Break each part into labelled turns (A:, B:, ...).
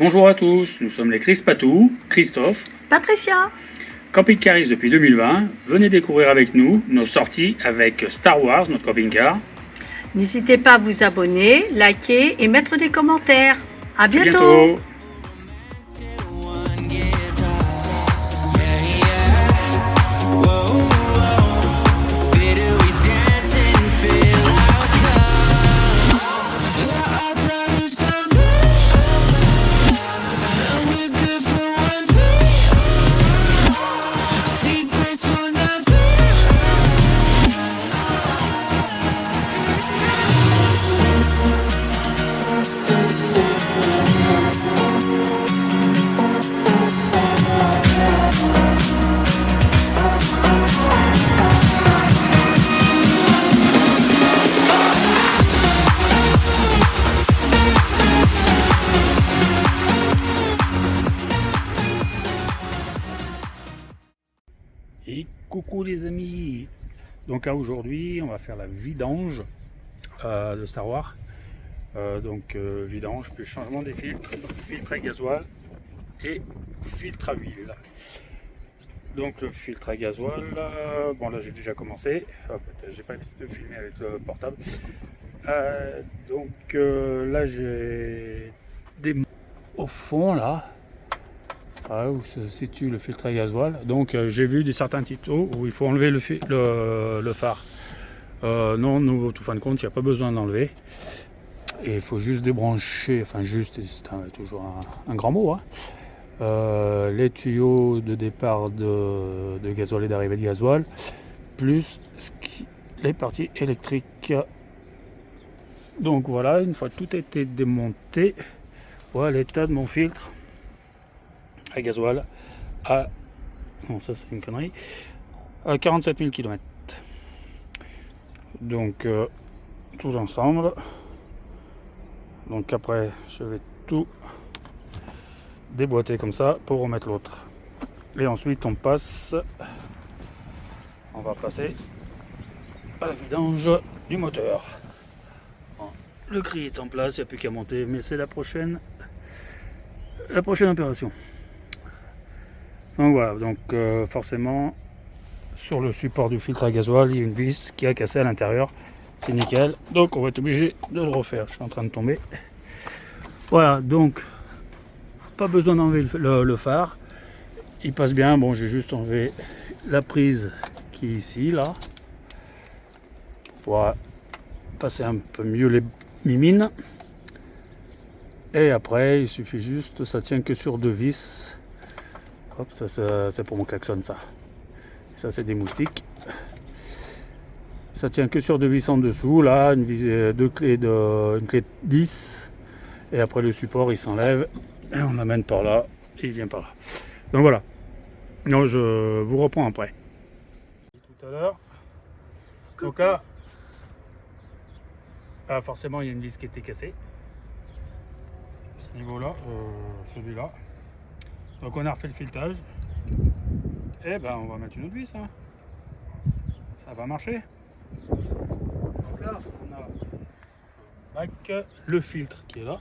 A: Bonjour à tous, nous sommes les Crispatou, Christophe,
B: Patricia.
A: camping-caristes depuis 2020. Venez découvrir avec nous nos sorties avec Star Wars, notre camping-car.
B: N'hésitez pas à vous abonner, liker et mettre des commentaires. À
A: À
B: bientôt.
A: bientôt. Et coucou les amis. Donc là aujourd'hui on va faire la vidange de Star Wars. Vidange plus changement des filtres, filtre à gasoil et filtre à huile. Donc le filtre à gasoil, bon là j'ai déjà commencé, j'ai pas l'habitude de filmer avec le portable. Là j'ai des au fond là. Où se situe le filtre à gasoil. Donc j'ai vu certains tutos où il faut enlever le phare. Non, nous, tout fin de compte, il n'y a pas besoin d'enlever. Et il faut juste débrancher, enfin juste, c'est toujours un grand mot, hein. Les tuyaux de départ de gasoil et d'arrivée de gasoil, plus les parties électriques. Donc voilà, une fois tout a été démonté, voilà l'état de mon filtre à gasoil à, non ça c'est une connerie, à 47 000 km. Donc tous ensemble. Donc après je vais tout déboîter comme ça pour remettre l'autre. Et ensuite on va passer à la vidange du moteur. Bon, le cri est en place, il n'y a plus qu'à monter, mais c'est la prochaine opération. Donc voilà, forcément sur le support du filtre à gasoil, il y a une vis qui a cassé à l'intérieur. C'est nickel. Donc on va être obligé de le refaire. Je suis en train de tomber. Voilà, donc pas besoin d'enlever le phare. Il passe bien. Bon, j'ai juste enlevé la prise qui est ici, là. Pour passer un peu mieux les mimines. Et après, il suffit juste, ça tient que sur deux vis. Hop, ça c'est pour mon klaxon, ça. Ça c'est des moustiques. Ça tient que sur deux vis en dessous, là, une clé de 10. Et après le support il s'enlève et on l'amène par là et il vient par là. Donc voilà. Non, je vous reprends après. Tout à l'heure. Donc là, forcément il y a une vis qui était cassée. Ce niveau-là, celui-là. Donc on a refait le filetage. Et ben on va mettre une autre vis, hein. Ça va marcher. Donc là on a le filtre qui est là.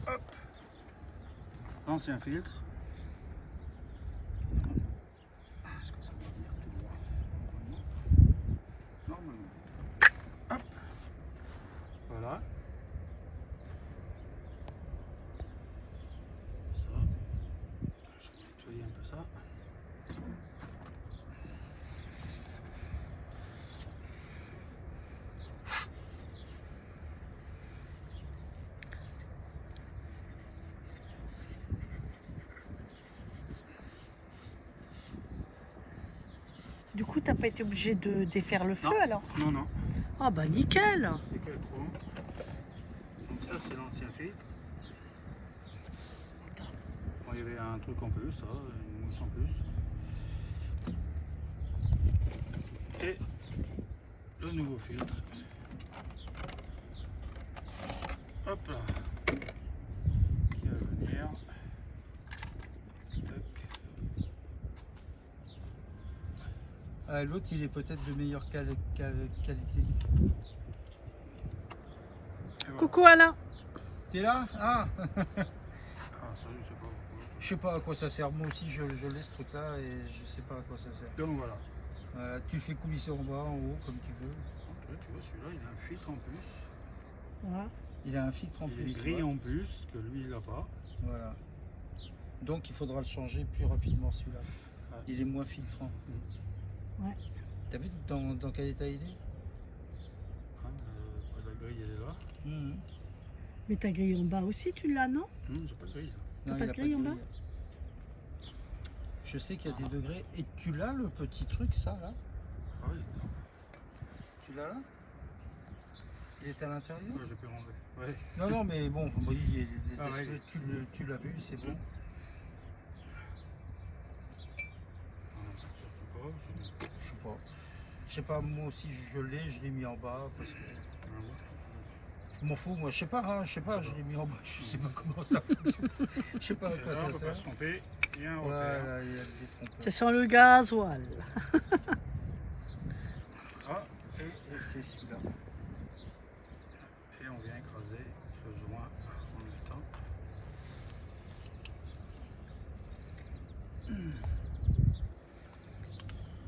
A: Hop. L'ancien filtre. Est-ce que ça va venir tout droit? Normalement. Hop. Voilà. Ça. Je vais nettoyer un peu ça.
B: Du coup, t'as pas été obligé de défaire le feu
A: Non.
B: alors?
A: Non.
B: Ah bah nickel.
A: Nickel chrome. Donc ça c'est l'ancien filtre. Bon, il y avait un truc en plus, ça, une mousse en plus. Et le nouveau filtre. Hop là. Qui va venir. Tac.
C: L'autre, il est peut-être de meilleure qualité.
B: Coucou Alain.
C: T'es là? Ah,
A: Ah, salut, je sais pas.
C: je sais pas à quoi ça sert. Moi aussi, je l'ai ce truc-là et je sais pas à quoi ça sert.
A: Donc voilà.
C: Voilà, tu le fais coulisser en bas, en haut, comme tu veux.
A: Ok, tu vois, celui-là, il a un filtre en plus.
B: Voilà.
C: Il a un filtre en
A: Il a
C: plus.
A: une
C: tu
A: grille
C: vois.
A: en plus que lui, il n'a pas.
C: Voilà. Donc, il faudra le changer plus rapidement, celui-là.
A: Ouais.
C: Il est moins filtrant.
B: Ouais.
C: T'as vu dans quel état il est?
A: Hein, la grille, elle est là.
C: Mhm.
B: Mais ta grille en bas aussi, tu l'as, non?
A: Non, j'ai pas de grille.
B: T'as
C: Non,
B: pas
C: il
B: de
C: a
B: grille en bas?
C: Je sais qu'il y a des degrés. Et tu l'as le petit truc, ça, là?
A: Ah oui,
C: Tu l'as là? Il est à l'intérieur?
A: ouais, j'ai pu l'enlever. Ouais.
C: Non, non, mais bon,
A: Ah ouais.
C: tu l'as vu, c'est bon.
A: Je sais pas.
C: Je sais pas, moi aussi je l'ai mis en bas parce que je m'en fous, moi je sais pas, hein, je l'ai mis en bas, je sais pas comment ça fonctionne. Je sais pas à quoi
A: Là, on
C: ça
A: peut pas
C: sert.
A: se tromper. Il y a un repère.
C: Voilà, il y a des trompeurs.
B: C'est sur le gasoil.
A: Ah,
C: Et c'est celui-là.
A: et on vient écraser le joint en le mettant.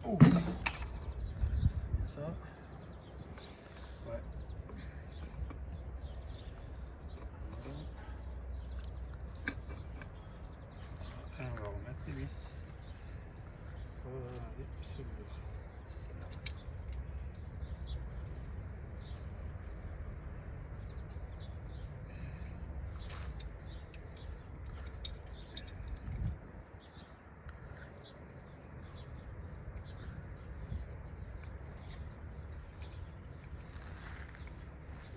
A: Oh. Ça. Ouais. Et on va remettre les vis. Allez, celui-là.
C: C'est celle-là.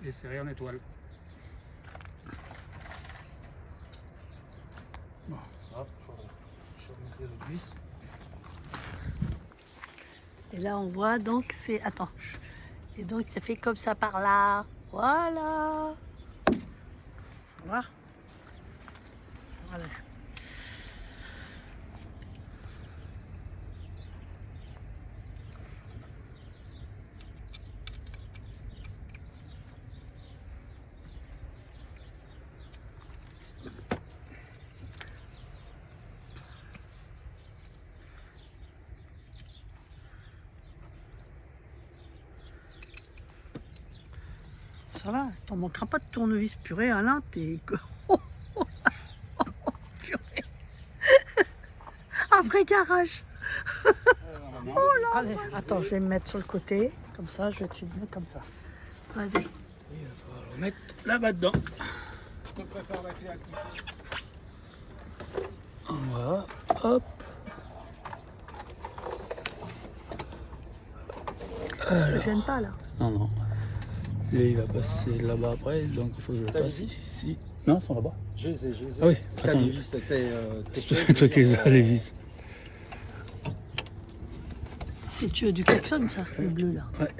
A: Et serré en étoile. Bon, ça, je vais remettre les autres vis.
B: Et là, on voit donc c'est. Attends. Et donc, ça fait comme ça par là. Voilà. Voilà. Voilà. Ça va, t'en manqueras pas de tournevis purée, Alain, t'es... Purée. Un vrai garage. Allez, attends, je vais me mettre sur le côté, comme ça, je vais te filmer comme ça. Vas-y.
A: Il va falloir le mettre là-bas dedans.
C: Je te prépare la clé à cliquer.
A: Voilà, hop.
B: Ça te gêne pas, là.
A: Non, non. Lui, il va passer là-bas après, donc il faut que je le
C: T'as les
A: passe
C: vis
A: ici. Non, ils sont là-bas.
C: Je les ai.
A: Ah oui,
C: T'as
A: attends.
C: les vis, tes
A: Toi qui les as, les vis.
B: C'est du klaxon, ça, le bleu, là.
A: Ouais.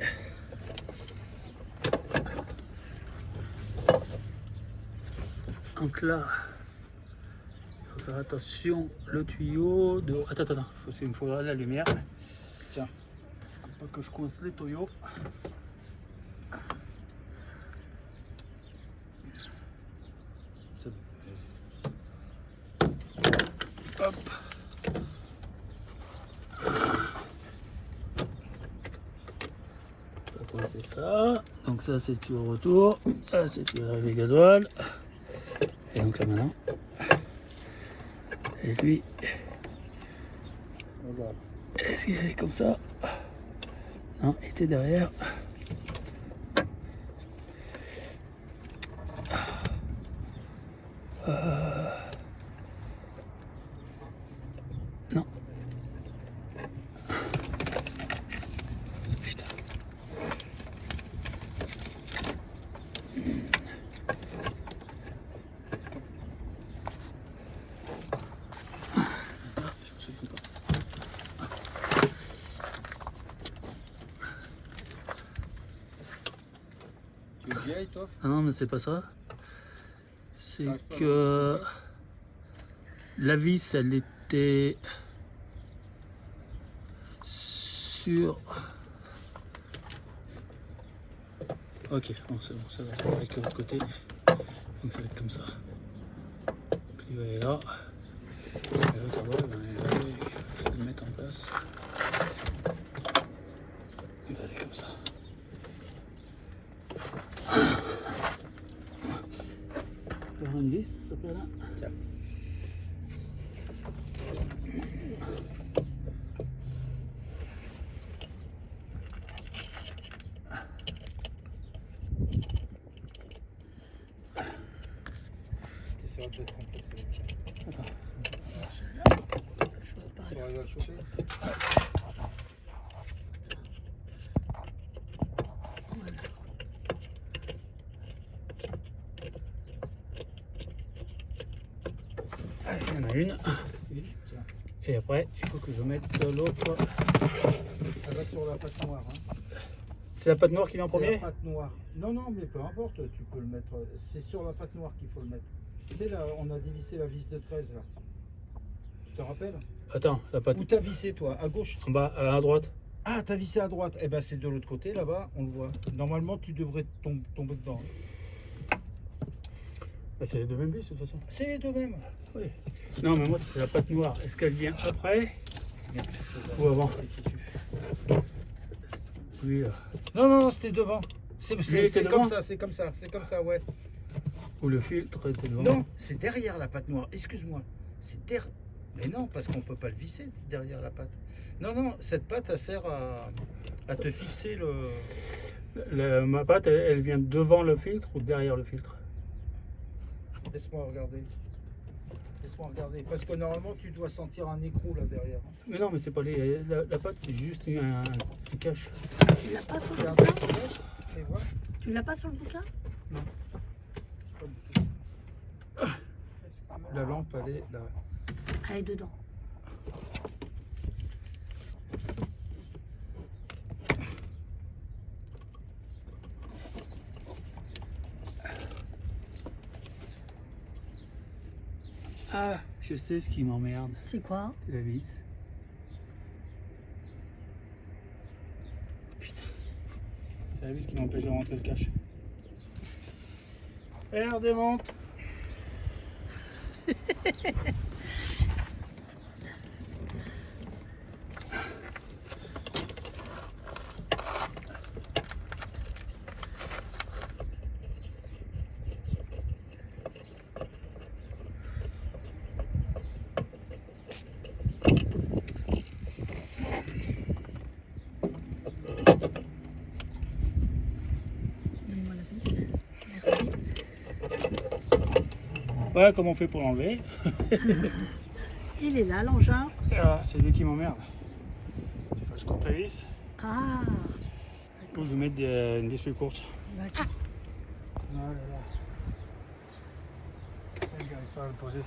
A: Donc là, il faut faire attention, le tuyau de... Attends, il me faudra la lumière.
C: Tiens.
A: Pas que je coince les tuyaux.
C: C'est bon.
A: Hop. On va coincer ça. Donc ça c'est tuyau retour. Ça c'est tuyau d'arrivée gasoil. Et donc là maintenant. Et lui,
C: Voilà.
A: est-ce qu'il est comme ça? Non, il était derrière. Non. Putain. Je me souviens pas.
C: Tu veux que j'y aille, toi?
A: Ah non, mais c'est pas ça. C'est
C: T'arrives pas à
A: que
C: mettre
A: la vis, elle était sur... Ok, bon, c'est bon, ça va avec l'autre côté. Donc ça va être comme ça. Donc il va aller là. Et l'autre à droite, il va le mettre en place. Il va aller comme ça. Alors une vis, ça s'appelle là. Tiens.
C: T'essaieras de te remplacer avec ça.
A: Attends.
C: Tu arrives à le choper?
A: Il y en a une.
C: Oui, tiens.
A: Et après, il faut que je mette l'autre.
C: Elle va sur la pâte noire. Hein.
A: C'est la pâte noire qui vient en
C: C'est la
A: premier?
C: pâte noire. Non, non, mais peu importe, tu peux le mettre. C'est sur la pâte noire qu'il faut le mettre. Tu sais, là, on a dévissé la vis de 13 là. Tu te rappelles?
A: Attends, la pâte
C: Où t'as vissé toi? À gauche?
A: en bas, à droite.
C: Ah, t'as vissé à droite. Eh ben, c'est de l'autre côté là-bas, on le voit. Normalement, tu devrais tomber dedans.
A: Bah, c'est les deux mêmes vis de toute façon.
C: C'est les deux mêmes.
A: Oui. Non, mais moi c'était la pâte noire. Est-ce qu'elle vient après ou avant? Oui, là.
C: Non, non, non, c'était devant. C'est
A: était
C: comme
A: devant?
C: ça, c'est comme ça, c'est comme ça, ouais.
A: Ou le filtre était devant.
C: Non, c'est derrière la pâte noire. Excuse-moi. C'est derrière. Mais non, parce qu'on peut pas le visser derrière la pâte. Non, non, cette pâte, elle sert à te fixer le.
A: Ma pâte, elle vient devant le filtre ou derrière le filtre?
C: Laisse-moi regarder. Laisse-moi regarder. Parce que normalement, tu dois sentir un écrou là derrière.
A: Mais non, mais c'est pas la pâte, c'est juste un cache.
B: Tu l'as pas sur le
C: Regarde,
B: bouquin?
C: et voilà.
B: Tu l'as pas sur le bouquin?
C: La lampe, elle est là.
B: Elle est dedans.
A: Ah, je sais ce qui m'emmerde.
B: C'est quoi?
A: C'est la vis. Putain. C'est la vis qui m'empêche de rentrer le cache. Et on démonte.
B: Donne-moi la vis. Merci.
A: Voilà comment on fait pour l'enlever.
B: Il est là, l'engin.
A: Ah, c'est lui qui m'emmerde. Il faut que je coupe la vis
B: Ah,
A: ou je vais mettre une vis plus courte.
B: d'accord.
A: Oh là là. Ça, j'arrive pas à le poser.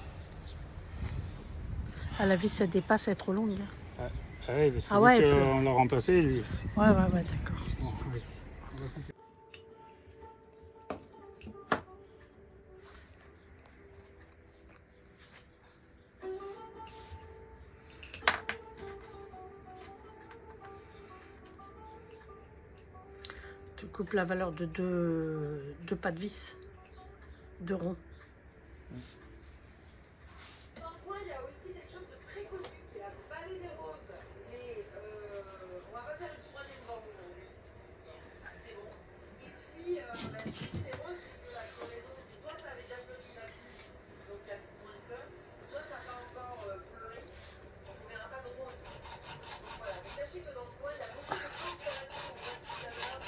B: Ah, la vis, ça dépasse, elle est trop longue.
A: Ah ouais, parce que
B: Ah ouais,
A: vu
B: elle peut.
A: qu'on l'a remplacé, lui.
B: Ouais, d'accord.
A: Bon, allez. On va couper.
B: Tu coupes la valeur de deux pas de vis, deux ronds.
D: Dans le coin, il y a aussi quelque chose de très connu qui est la vallée des roses. Mais on va pas faire une troisième borne aujourd'hui. C'est bon. Et puis, la vallée des roses, c'est que la crevaison, soit ça avait déjà fleuri la pluie, donc il y a moins de fleurs, soit ça n'a pas encore fleuri, donc on ne verra pas de rose. Donc voilà, mais sachez que dans le coin, il y a beaucoup de constellations. On voit tout à l'heure,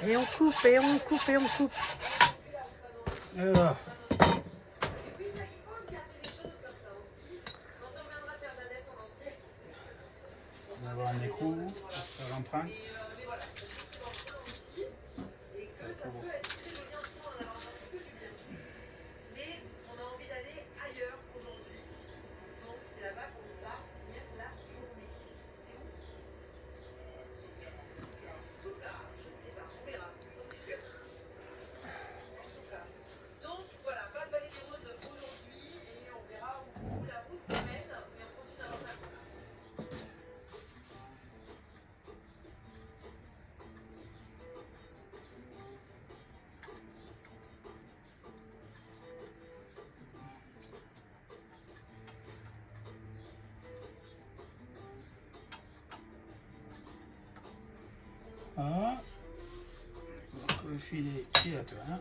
B: Et on coupe, et on coupe, et on coupe.
A: Et voilà.
D: et puis ça il faut garder les choses comme ça aussi. Quand on reviendra faire la laisse en entier.
A: On va avoir un écrou pour faire l'empreinte.
D: Mais voilà, ça se porte bien aussi. Et que ça peut être très joli en ce moment, on a vraiment que du bien. Mais on a envie d'aller ailleurs aujourd'hui. Donc c'est là-bas qu'on va finir la journée. C'est où? Soupla, je ne sais pas, on verra. Donc c'est sûr.
A: Voilà. Donc, le filet, il est plein.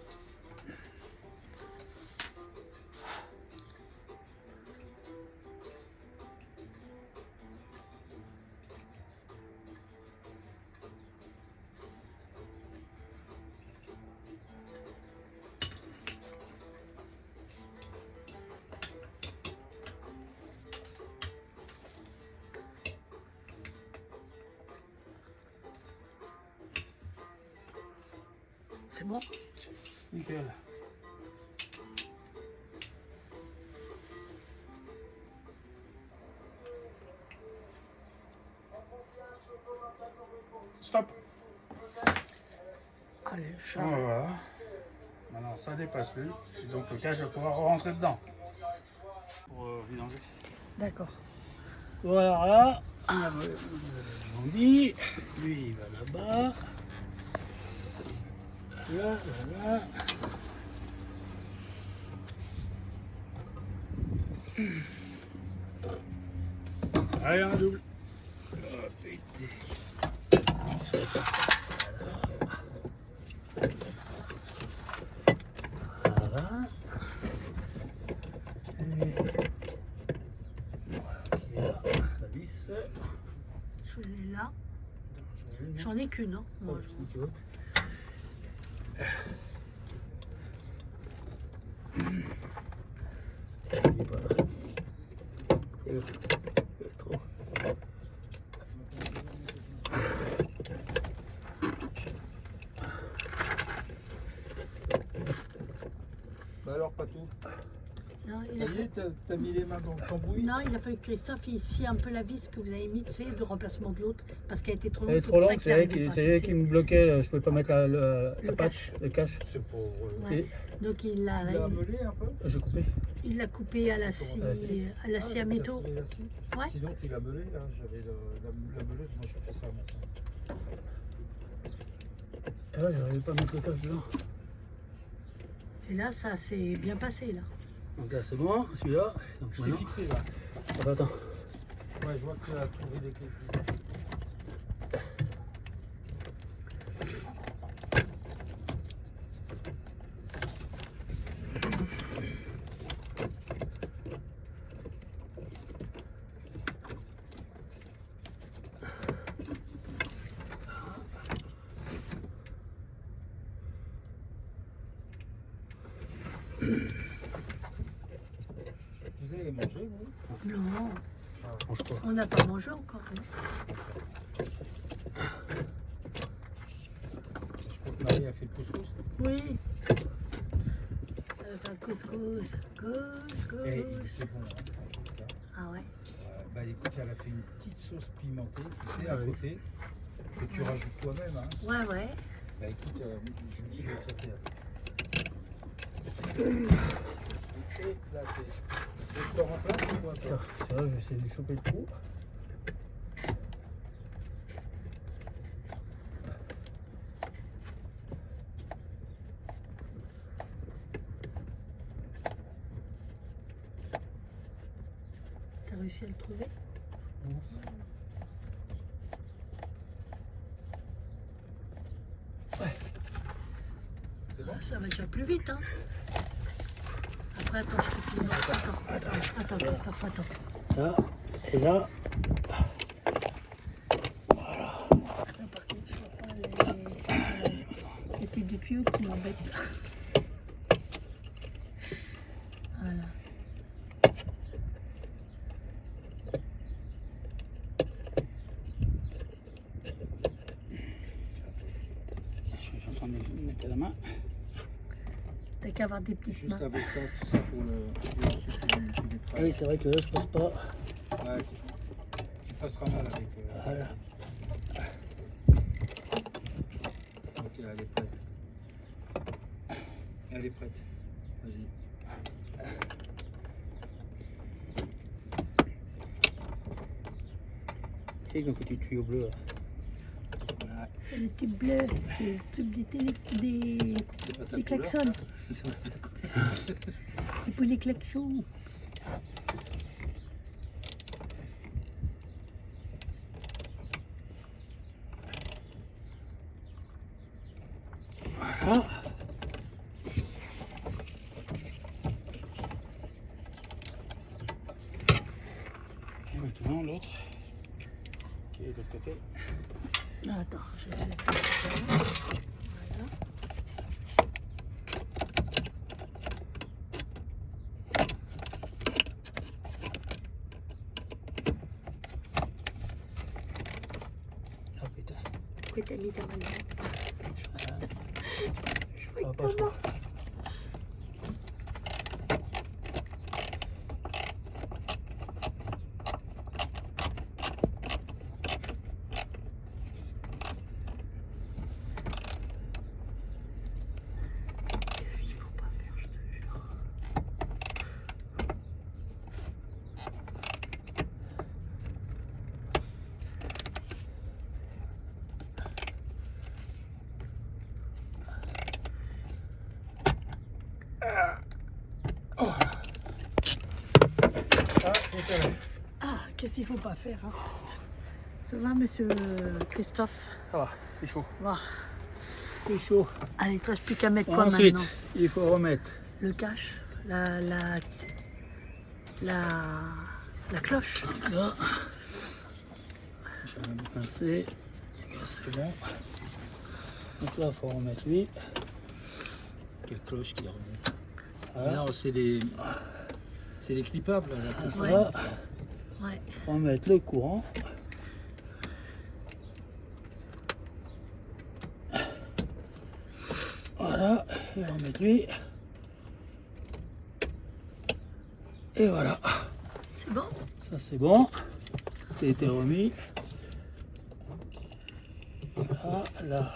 B: C'est bon?
A: Nickel. Stop.
B: Allez, je charge.
A: Voilà. Maintenant, ça dépasse plus. Et donc, le cache va pouvoir rentrer dedans. Pour vidanger.
B: D'accord.
A: Voilà. On dit. Lui, il va là-bas. Là, voilà. Allez, un double. Oh, putain. Voilà. Et voilà qui est là, la vis.
B: Je l'ai là. J'en ai qu'une, hein. Moi,
C: Bah alors, Patou,
B: Non,
C: ça y est, t'as mis les mains dans le cambouis?
B: Non, il a fallu que Christophe il scie un peu la vis que vous avez mis, c'est de remplacement de l'autre, parce qu'elle était trop longue.
A: Elle est trop longue, c'est elle qui me bloquait, je pouvais pas mettre la patch, le cache.
C: C'est pour...
B: Ouais. Donc il l'a
C: Tu l'as amelé un peu?
A: J'ai coupé.
B: il l'a coupé à la scie à métaux.
C: t'as fait la scie?
B: Ouais.
C: Sinon, tu l'as melé, là, j'avais la meuleuse, moi je fais ça maintenant.
A: Et ouais, j'arrivais pas à mettre le cache dedans.
B: Et là, ça s'est bien passé là.
A: Donc là c'est bon, celui-là. Donc
C: C'est
A: maintenant,
C: fixé, là.
A: ah bah, attends.
C: Ouais, je vois que tu as trouvé des clés de vis. Vous avez mangé, vous?
B: Non,
A: Mange pas.
B: on n'a pas mangé encore. Non.
C: Je crois que Marie a fait le couscous.
B: Oui. Un couscous,
C: Eh,
B: couscous.
C: c'est bon, hein.
B: Ah ouais.
C: Bah écoute, elle a fait une petite sauce pimentée, tu sais, à
A: Ouais.
C: côté, que tu rajoutes toi-même, hein.
B: Ouais, ouais.
C: Bah écoute, je me suis éclaté. Éclaté. Et je te remplace ou quoi, toi?
A: C'est vrai, je vais essayer de lui choper le trou.
B: T'as réussi à le trouver? Ah, ça va déjà plus vite, hein. Après, attends, je continue. Attends, Christophe, attends.
A: Là, et là.
B: Là, par contre, je vois pas les têtes de tuyau qui m'embêtent. Voilà.
A: Je suis en train de me mettre à la main.
B: T'as qu'à avoir des petites
C: Juste
B: mains.
C: avec ça, tout ça pour le sucre tu mettras.
A: Ah oui, c'est vrai que là, je passe pas.
C: Ouais, tu passeras mal avec.
A: Voilà.
C: Ok, elle est prête. Elle est prête. Vas-y.
A: C'est un petit tuyau bleu. Là.
C: Ouais.
B: Le tube bleu, c'est le tube des
C: C'est pas ta
B: des
C: couleur,
B: klaxons.
C: ça. C'est pas ta couleur.
B: C'est pour les klaxons.
A: Voilà. Et maintenant l'autre qui est de l'autre côté.
B: Attends, je vais mettre ça. Voilà.
A: Oh putain.
B: Pourquoi t'as mis ta main là? Je vois
A: Ah,
B: que
A: pas
B: ta
A: chaud.
B: main. Qu'est-ce qu'il faut pas faire, je te jure.
A: Ah, c'est fait.
B: Ah, qu'est-ce qu'il faut pas faire, hein? Ça va, monsieur Christophe?
A: Ça va, c'est chaud.
B: Bon.
A: C'est chaud.
B: Allez, il te reste plus qu'à mettre quoi
A: Ensuite,
B: maintenant?
A: il faut remettre
B: Le cache, la cloche.
A: ça. J'avais mis pincé. C'est bon. Donc là, il faut remettre lui.
C: Quelle cloche qui remet.
A: Voilà.
C: Non, c'est les clippables. Là,
A: Ah, ça
B: Ouais.
A: va.
B: Ouais.
A: Remettre le courant. Voilà, et remettre lui. Et voilà,
B: C'est bon?
A: ça c'est bon. Ça a été remis. Voilà, là,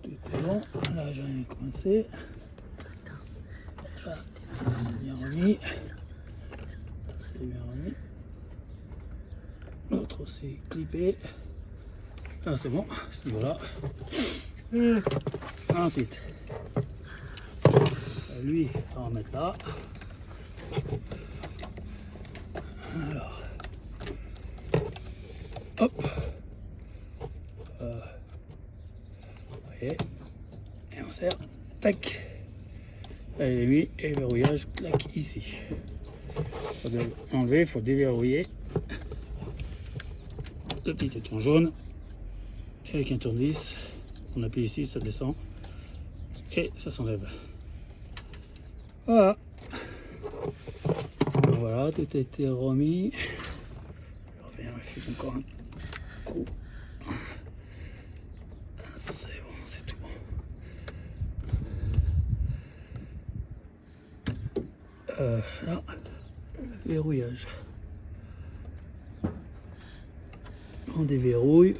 A: tout est bon. Là, j'en ai coincé. Là, ça c'est bien remis. C'est bien remis. L'autre aussi clippé. Ah, c'est bon, ce niveau-là. Ensuite, lui, on va remettre là. Alors, hop. Vous voyez, et on serre. Tac. Elle est mis et verrouillage, clac, ici. Faut enlever, il faut déverrouiller le petit étron jaune. Et avec un tournevis, on appuie ici, ça descend et ça s'enlève. Voilà. Voilà, tout a été remis. Je reviens, il fait encore un coup. C'est bon, c'est tout bon. Là, verrouillage. On déverrouille,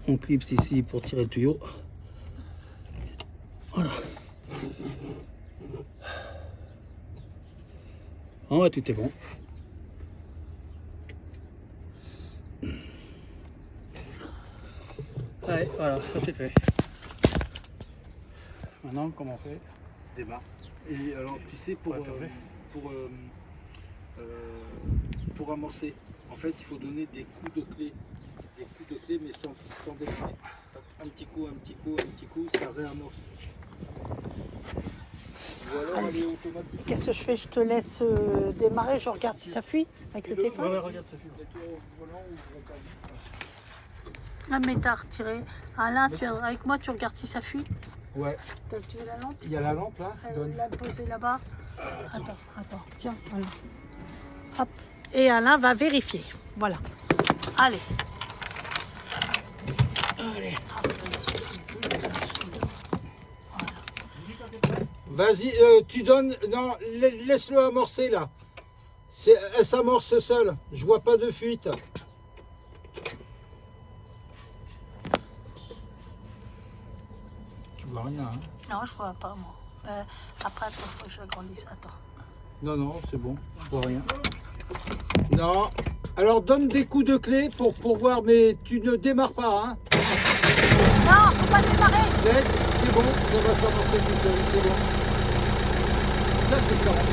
A: on clipse ici pour tirer le tuyau. Voilà. Oh, ouais, tout est bon. Allez, voilà, ça c'est fait. Maintenant, comment on fait?
C: Démarre. Et alors, tu sais,
A: Ouais, purger.
C: pour amorcer, en fait, il faut donner des coups de clé. Des coups de clé, mais sans démarrer. Un petit coup, un petit coup, un petit coup, ça réamorce. Ou alors elle est automatique.
B: Qu'est-ce que je fais? Je te laisse démarrer, je regarde si ça fuit avec le téléphone.
A: Ouais, regarde, ça fait.
B: Ah, mais t'as retiré. Alain, tu es avec moi, tu regardes si ça fuit.
C: Ouais,
B: T'as activé la lampe?
C: il y a la lampe là. Donne.
B: La poser là-bas. Attends, tiens, voilà. Hop. Et Alain va vérifier. Voilà. Allez.
C: Allez. Vas-y, tu donnes. Non, laisse-le amorcer là. Elle s'amorce seule. Je vois pas de fuite. Tu vois rien, hein?
B: Non, je vois pas, moi. Après, attends, faut que je agrandisse. Attends.
C: Non, non, c'est bon. Je vois rien. Non. Alors donne des coups de clé pour voir, mais tu ne démarres pas, hein?
B: Non, faut pas démarrer.
C: Laisse, c'est bon, ça va s'amorcer tout seul, c'est bon. Là, c'est que ça rentre.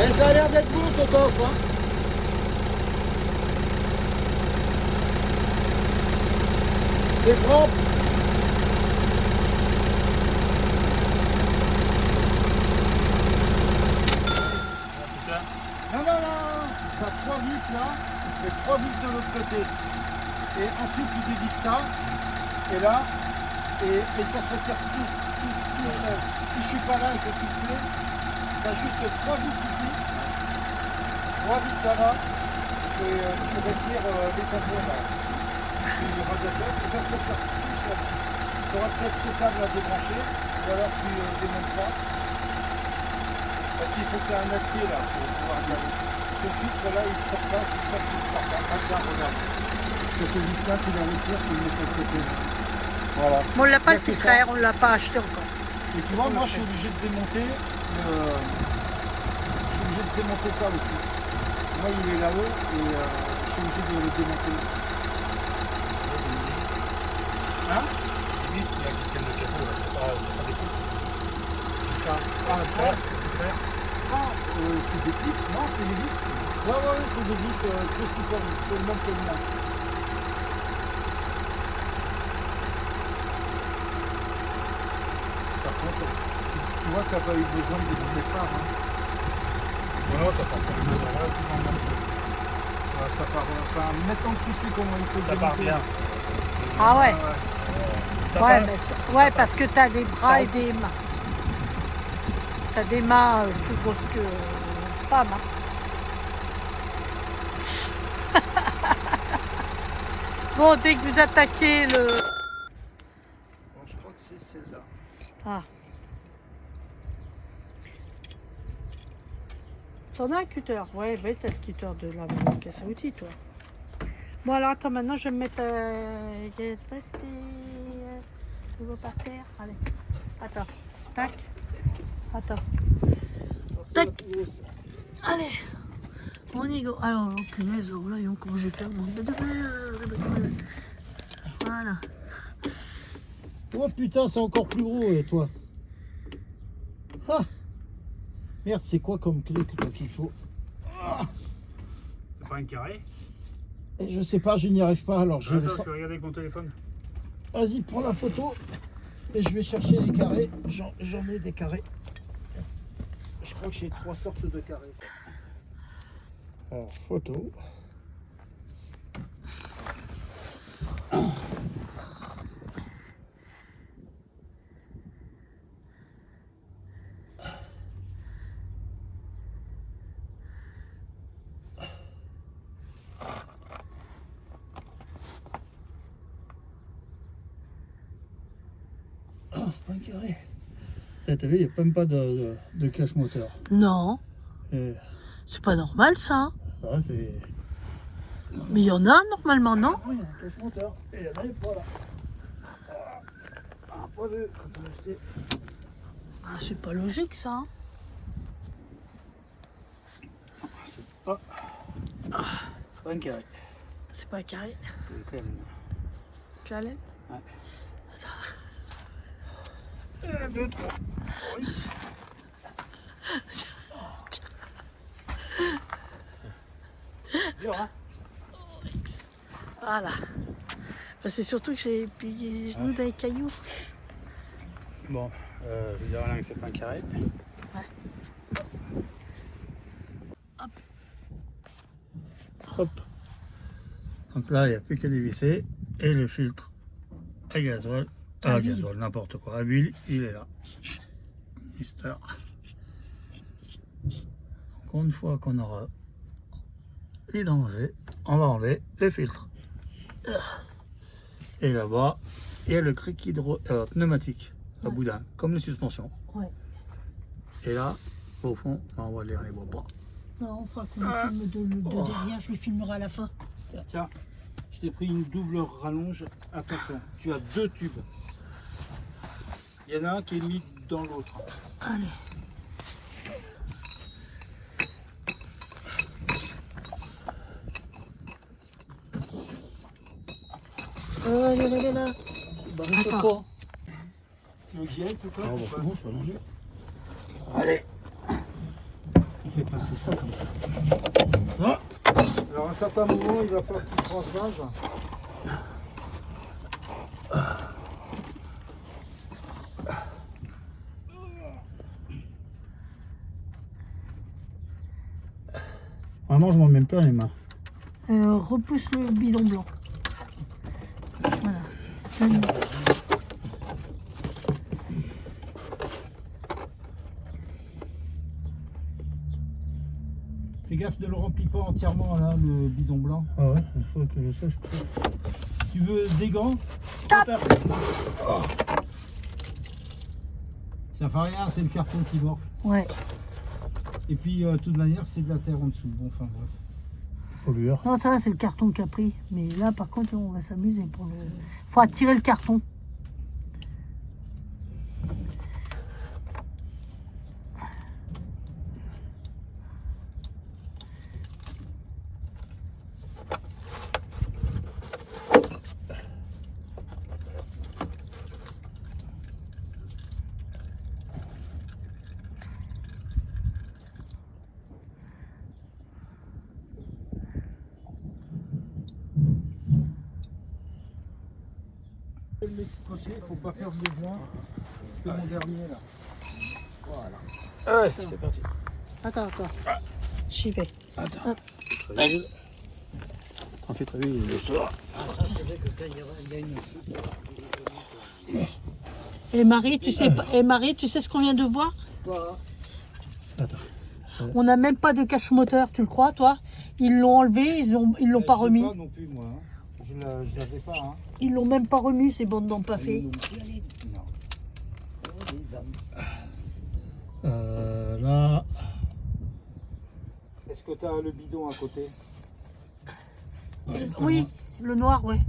C: Et ça a l'air d'être bon, Totof, hein? C'est propre. tu as 3 vis là et 3 vis de l'autre côté. Et ensuite tu dévisses ça, et là, et ça se retire tout seul. Si je suis pas là et que tu le fais, tu as juste 3 vis ici, 3 vis là-bas, et tu retires les tampons là, du radiateur, et ça se retire tout seul. Tu auras peut-être ce câble à débrancher, ou alors tu démontes ça. Parce qu'il faut que tu aies un accès là pour pouvoir regarder. Le filtre là, il sort pas, c'est ça qui ne sort pas. Ah tiens, regarde. Cette vis là, tu la retires, tu le mets sur le côté. Voilà.
B: Mais on l'a pas
C: Il y a
B: le
C: que
B: filtre
C: ça.
B: à air, on l'a pas acheté encore.
C: Et tu vois, moi je suis obligé de démonter je suis obligé de démonter ça aussi. Moi il est là-haut et je suis obligé de le démonter. Hein?
A: Les vis qui tiennent le capot, là, c'est pas des clips.
C: Ça. C'est des clips? Non, c'est des vis. Ouais, c'est des vis cruciformes, c'est le même que le mien. Par contre, tu vois que tu n'as pas eu besoin de démonter phare. Hein.
A: Non, ça part pas bien dans là, tout dans le même truc.
C: Ouais, ça part, enfin, maintenant que tu sais comment il faut
A: Ça part
C: démonter.
A: bien.
B: Ah ouais.
A: Ça
B: Ouais,
A: passe,
B: mais
A: ça
B: ouais
A: passe.
B: parce que tu as des bras
A: Ça
B: et des mains. Tu as des mains plus grosses que femmes. Hein. Bon, dès que vous attaquez le...
C: Bon, je crois que c'est celle-là.
B: Ah. T'en as un cutter? Ouais, mais t'as le cutter de la même caisse à outils, toi. Bon, alors attends, maintenant je vais me mettre... Tu vas par terre? Allez. Attends. Tac. Attends. Tac. Allez. On y go. Alors, oh, punaise, oh là, comment je vais faire? Voilà.
C: Oh putain, c'est encore plus gros, toi. Ah. Merde, c'est quoi comme clé qu'il faut?
A: C'est pas un carré.
C: Et je sais pas, je n'y arrive pas, alors je vais
A: Attends, je vais regarder avec mon téléphone.
C: Vas-y, prends la photo et je vais chercher les carrés. J'en ai des carrés. Je crois que j'ai 3 sortes de carrés.
A: Alors, photo.
C: Oh, c'est pas un carré. T'as vu, il n'y a même pas de cache moteur.
B: Non,
C: Et
B: c'est pas normal ça.
C: ça, c'est.
B: Mais il y en a normalement, non?
C: Oui, il y a un cache moteur. Et il y en a pas là. Ah, pas vu quand on l'a acheté.
B: Ah, c'est pas logique ça. Hein.
C: C'est pas un carré.
B: C'est pas carré.
C: C'est clair.
B: Clarette.
C: Ouais.
B: Attends.
C: 1, 2, 3. Dur, hein?
B: Voilà. Bah, c'est surtout que j'ai plié les genoux dans les cailloux.
A: Bon, je vais dire à Alain que c'est pas un carré.
C: Hop. Donc là, il n'y a plus qu'à dévisser. Et le filtre à gasoil.
B: À
C: À
B: huile.
C: gasoil, n'importe quoi. À huile, il est là. Mister. Donc une fois qu'on aura les dangers, on va enlever le filtre. Et là-bas, il y a le cric pneumatique à
B: Ouais.
C: boudin, comme les suspensions.
B: Ouais.
C: Et là, au fond, on va les voit pas.
B: Non, on fera qu'on le filme de derrière, je le filmerai à la fin.
C: Tiens, je t'ai pris une double rallonge. Attention, tu as 2 tubes. Il y en a un qui est mis dans l'autre.
B: Allez. Là. Attends.
C: Tu veux que j'y aille, tout
A: Ah, bah, c'est bon, je vais allonger.
C: Allez. On fait passer ça comme ça. Ah. Alors à un certain moment, il va falloir que tu transvases.
E: Ah non, je m'en mets plein les mains.
B: Repousse le bidon blanc. Voilà. Salut.
C: Fais gaffe, ne le remplis pas entièrement là, le bidon blanc.
E: Ah ouais, il faut que je sache.
C: Tu veux des gants? Ça fait rien, c'est le carton qui morfle.
B: Ouais.
C: Et puis, de toute manière, c'est de la terre en dessous. Bon, enfin bref.
E: Pollueur.
B: Non, ça va, c'est le carton qui a pris. Mais là, par contre, on va s'amuser pour le. Faut attirer le carton.
C: Faut pas perdre de joint. C'est mon dernier là. Voilà.
A: Allez, c'est parti.
B: Attends. J'y vais.
A: Attends. T'en fais très vite, le soir.
C: Ah, ça, c'est vrai que quand il y a une soupe.
B: Et Marie, tu sais, tu sais ce qu'on vient de voir?
E: Attends.
B: On n'a même pas de cache-moteur, tu le crois, toi? Ils l'ont enlevé, ils l'ont pas remis.
C: Pas non plus, moi. Hein. Je l'avais pas. Hein.
B: Ils l'ont même pas remis, ces bandes d'empaffés.
C: Non.
E: Là.
C: Est-ce que tu as le bidon à côté?
B: Oui, le noir, ouais.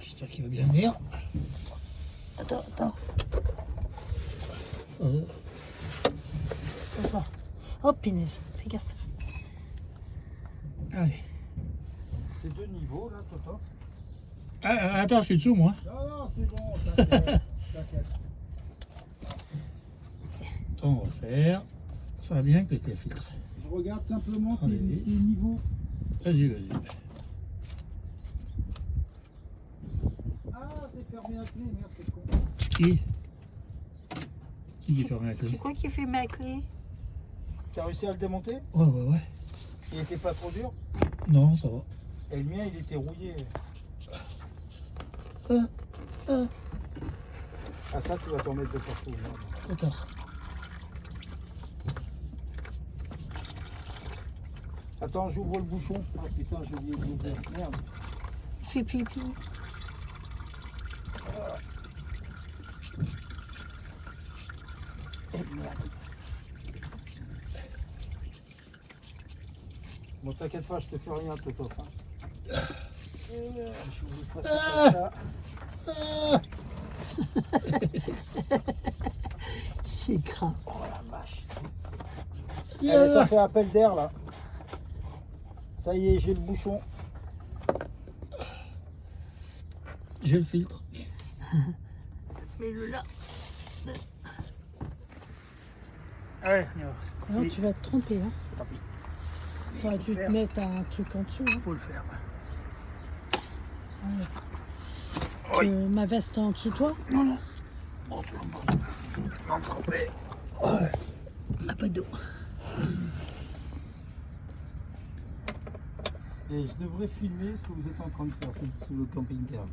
E: J'espère qu'il va bien venir.
B: Attends.
E: Euh,
B: Attends. Oh, punaise, fais gaffe.
E: Allez.
C: C'est deux niveaux là, Toto.
E: Attends, je suis dessous moi.
C: Non, c'est bon, t'inquiète.
E: On resserre. Ça va bien avec les filtres.
C: Je regarde simplement tes
E: Allez.
C: niveaux.
E: Vas-y.
C: Ah, c'est fermé à clé, merde, c'est con.
E: Qui ferme la
B: C'est
E: clé?
B: quoi qui fait ma clé?
C: T'as réussi à le démonter?
E: Ouais.
C: Il était pas trop dur?
E: Non, ça va.
C: Et le mien, il était rouillé. Ah, ça, tu vas t'en mettre de partout. Là.
E: Attends.
C: Attends, j'ouvre le bouchon. Ah putain, j'ai oublié de l'ouvrir. Merde.
B: Fais pipi.
C: Bon, t'inquiète pas, je te fais rien, Toto. Hein. Je vous passe comme ça.
B: C'est grave.
C: Oh la vache. Allez, ça fait appel d'air là. Ça y est, j'ai le bouchon.
E: J'ai le filtre.
B: Mets-le là.
A: Allez,
B: Non, tu vas te tromper, hein.
A: tant pis.
B: T'aurais dû te mettre un truc en dessous. Hein.
A: Faut le faire.
B: Ma veste en dessous de toi?
A: Non. Bon, c'est non trempé.
B: Ah, pas d'eau.
C: Et je devrais filmer ce que vous êtes en train de faire sur le camping-car.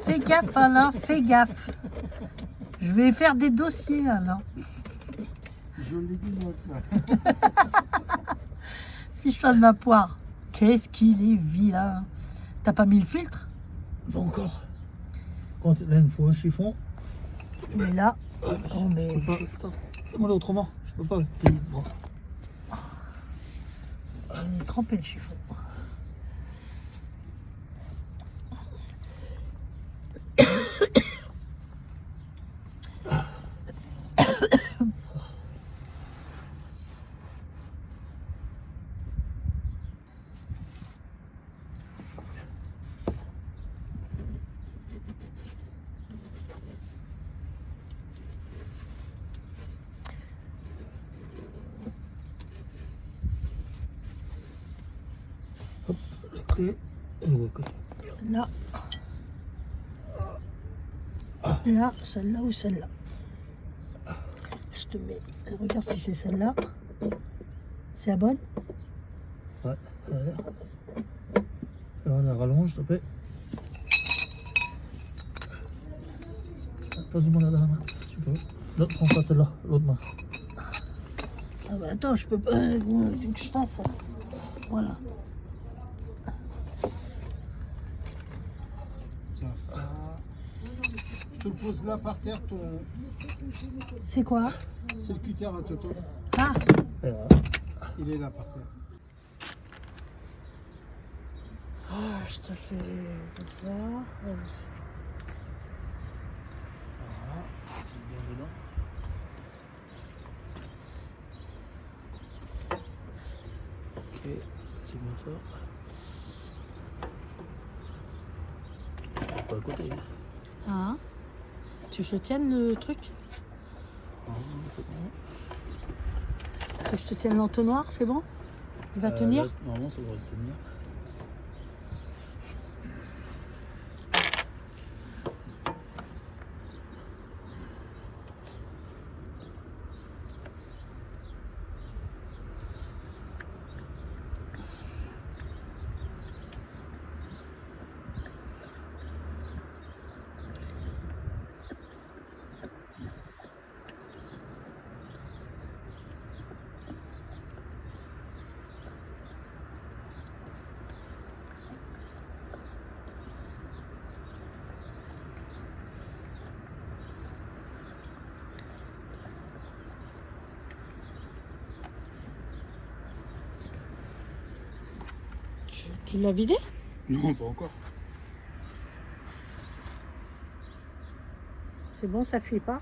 B: Fais gaffe, Alain, fais gaffe. Je vais faire des dossiers, Alain.
C: Je l'ai dit moi là.
B: Fiche-toi de ma poire. Qu'est-ce qu'il est vilain. T'as pas mis le filtre?
E: Pas encore. Quand là, il me faut un chiffon.
B: Mais là. Oh, mais.
E: Je peux pas. Attends, fais-moi là autrement. Je peux pas. Bon.
B: Il est trempé le chiffon.
E: La clé. Et le clé.
B: Là. Là, celle-là ou celle-là. Je te mets. Regarde si c'est celle-là. C'est la bonne?
E: Ouais, derrière. Fais-moi la rallonge, s'il te plaît. Pose-moi là dans la main, si tu peux. Non, prends pas celle-là, l'autre main.
B: Ah bah attends, je peux pas. Tu que je fasse. Voilà.
C: Tiens, ça. Je te le pose là par terre,
B: C'est quoi?
C: c'est le cutter à Toto.
B: Ah,
E: Et voilà.
C: Il est là par terre.
B: je te fais comme ça. Vas-y.
E: Voilà, c'est bien dedans. Ok, c'est bien ça. Pas à côté.
B: Ah. Tu veux que je tienne le truc?
E: C'est bon.
B: Que je te tienne l'entonnoir, c'est bon? Il va tenir?
E: Là, normalement, ça devrait tenir.
B: Tu l'as vidé?
A: Non, pas encore.
B: C'est bon, ça fuit pas?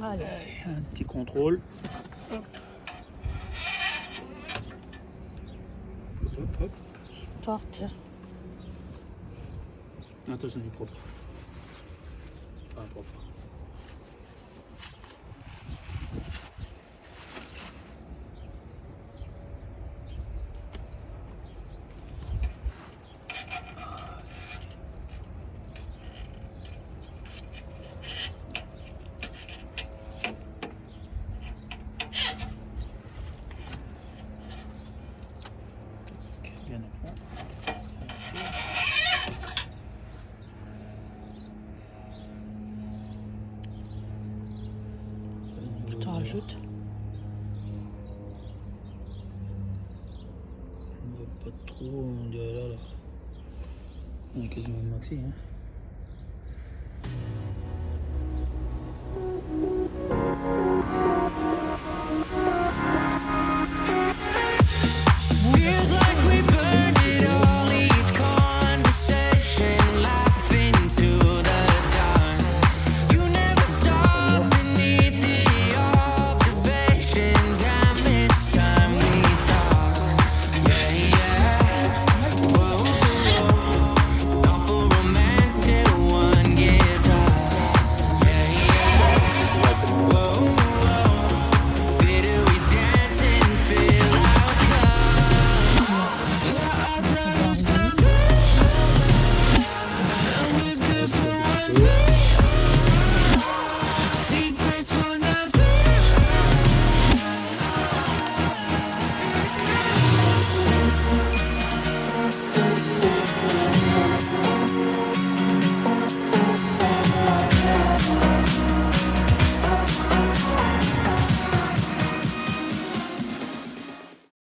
B: Allez.
A: Un petit contrôle. Hop, hop, hop.
B: Toi, tiens.
A: Attention, il est propre. Pas propre. Bien à fond.
B: Je t'en rajoute.
E: Pas trop, on dirait là. On est quasiment au maxi. Hein.